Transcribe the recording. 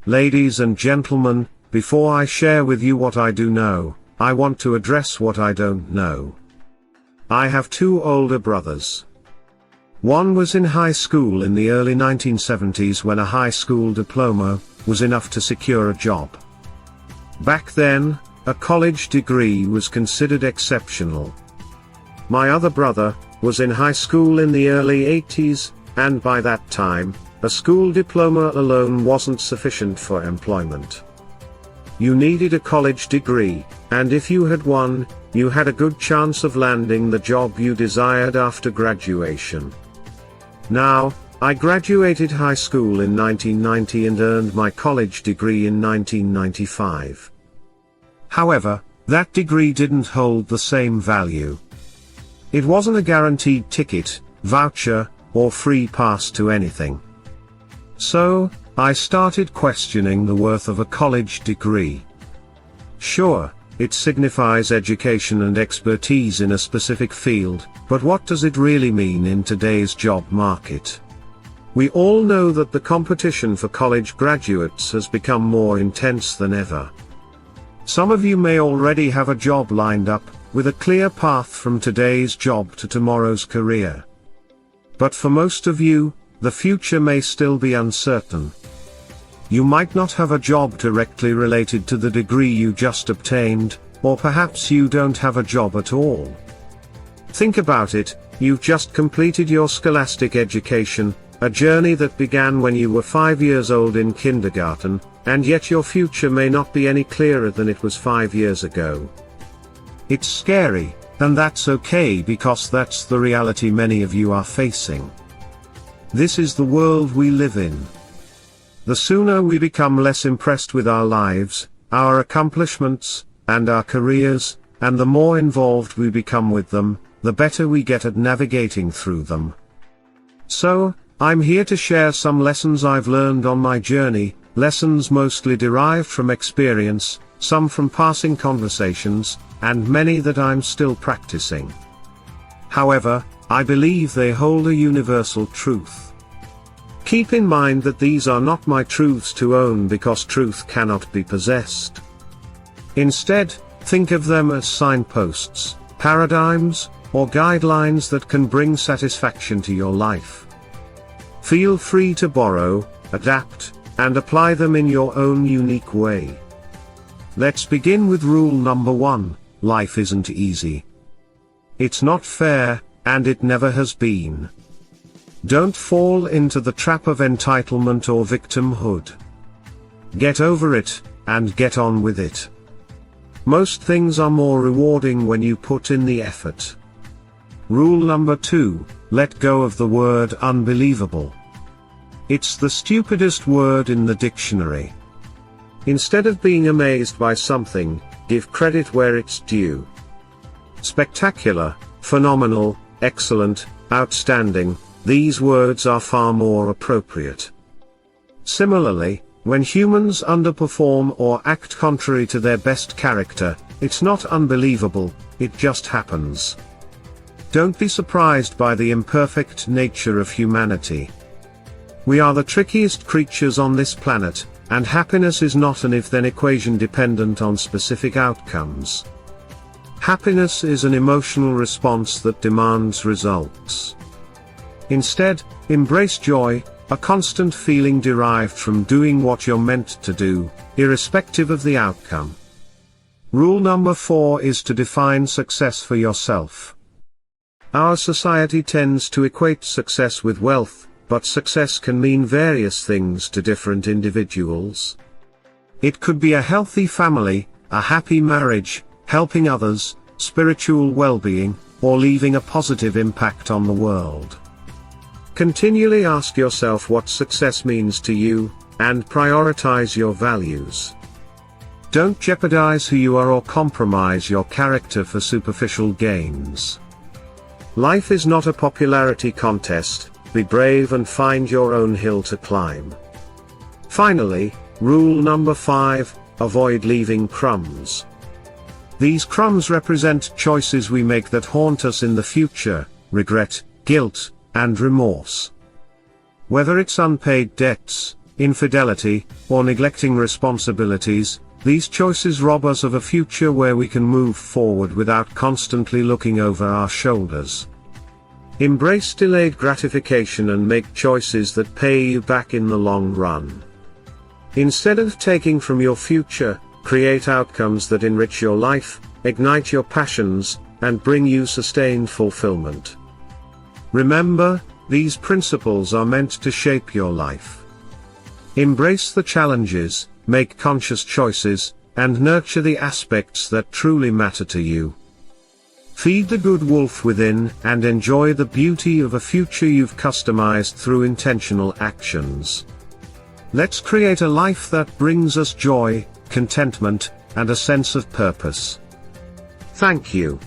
Ladies and gentlemen, before I share with you what I do know, I want to address what I don't know. I have two older brothers. One was in high school in the early 1970s when a high school diploma was enough to secure a job. Back then, a college degree was considered exceptional. My other brother was in high school in the early 80s, and by that time, a school diploma alone wasn't sufficient for employment. You needed a college degree, and if you had one, you had a good chance of landing the job you desired after graduation. Now, I graduated high school in 1990 and earned my college degree in 1995. However, that degree didn't hold the same value. It wasn't a guaranteed ticket, voucher, or free pass to anything. So, I started questioning the worth of a college degree. Sure, it signifies education and expertise in a specific field, but what does it really mean in today's job market? We all know that the competition for college graduates has become more intense than ever. Some of you may already have a job lined up, with a clear path from today's job to tomorrow's career. But for most of you, the future may still be uncertain. You might not have a job directly related to the degree you just obtained, or perhaps you don't have a job at all. Think about it, you've just completed your scholastic education, a journey that began when you were 5 years old in kindergarten, and yet your future may not be any clearer than it was 5 years ago. It's scary, and that's okay because that's the reality many of you are facing. This is the world we live in. The sooner we become less impressed with our lives, our accomplishments, and our careers, and the more involved we become with them, the better we get at navigating through them. So, I'm here to share some lessons I've learned on my journey, lessons mostly derived from experience, some from passing conversations, and many that I'm still practicing. However, I believe they hold a universal truth. Keep in mind that these are not my truths to own because truth cannot be possessed. Instead, think of them as signposts, paradigms, or guidelines that can bring satisfaction to your life. Feel free to borrow, adapt, and apply them in your own unique way. Let's begin with rule number 1, life isn't easy. It's not fair, and it never has been. Don't fall into the trap of entitlement or victimhood. Get over it, and get on with it. Most things are more rewarding when you put in the effort. Rule number 2, let go of the word unbelievable. It's the stupidest word in the dictionary. Instead of being amazed by something, give credit where it's due. Spectacular, phenomenal, excellent, outstanding, these words are far more appropriate. Similarly, when humans underperform or act contrary to their best character, it's not unbelievable, it just happens. Don't be surprised by the imperfect nature of humanity. We are the trickiest creatures on this planet, and happiness is not an if-then equation dependent on specific outcomes. Happiness is an emotional response that demands results. Instead, embrace joy, a constant feeling derived from doing what you're meant to do, irrespective of the outcome. Rule number 4 is to define success for yourself. Our society tends to equate success with wealth, but success can mean various things to different individuals. It could be a healthy family, a happy marriage, helping others, spiritual well-being, or leaving a positive impact on the world. Continually ask yourself what success means to you, and prioritize your values. Don't jeopardize who you are or compromise your character for superficial gains. Life is not a popularity contest, be brave and find your own hill to climb. Finally, rule number 5, avoid leaving crumbs. These crumbs represent choices we make that haunt us in the future, regret, guilt, and remorse. Whether it's unpaid debts, infidelity, or neglecting responsibilities, these choices rob us of a future where we can move forward without constantly looking over our shoulders. Embrace delayed gratification and make choices that pay you back in the long run. Instead of taking from your future, create outcomes that enrich your life, ignite your passions, and bring you sustained fulfillment. Remember, these principles are meant to shape your life. Embrace the challenges, make conscious choices, and nurture the aspects that truly matter to you. Feed the good wolf within, and enjoy the beauty of a future you've customized through intentional actions. Let's create a life that brings us joy, contentment, and a sense of purpose. Thank you.